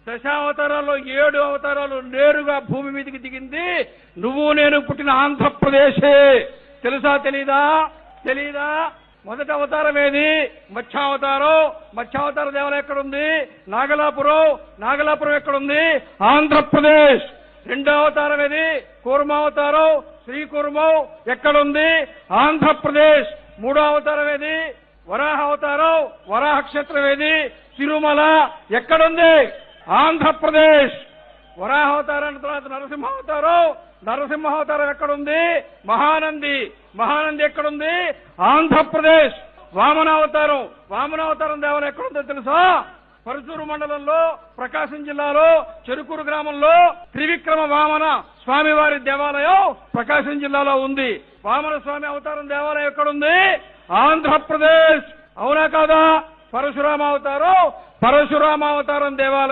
దశావతారాల్లో 7 అవతారాలు నేరుగా భూమి మీదకి దిగింది నువ్వు నేను పుట్టిన ఆంధ్రప్రదేశే. తెలుసా తెలీదా? మొదటి అవతారం ఏది? మత్స్యావతారం. మత్స్యావతార దేవాలయం ఎక్కడుంది? నాగలాపురం ఎక్కడుంది? ఆంధ్రప్రదేశ్. రెండో అవతారం ఏది? కూర్మావతారం. శ్రీకూర్మం ఎక్కడుంది? ఆంధ్రప్రదేశ్. మూడో అవతారం ఏది? వరాహ అవతారం. వరాహ క్షేత్రం ఏది? తిరుమల ఎక్కడుంది? ఆంధ్రప్రదేశ్. వరాహ అవతారం తర్వాత నరసింహావతారం ఎక్కడుంది? మహానంది ఎక్కడుంది? ఆంధ్రప్రదేశ్. వామనావతారం దేవాలయం ఎక్కడుందో తెలుసా? పరుచూరు మండలంలో ప్రకాశం జిల్లాలో చెరుకూరు గ్రామంలో త్రివిక్రమ వామన స్వామివారి దేవాలయం ప్రకాశం జిల్లాలో ఉంది. వామన స్వామి అవతారం దేవాలయం ఎక్కడుంది? ఆంధ్రప్రదేశ్. అవునా కాదా? పరశురామావతారం దేవాలయం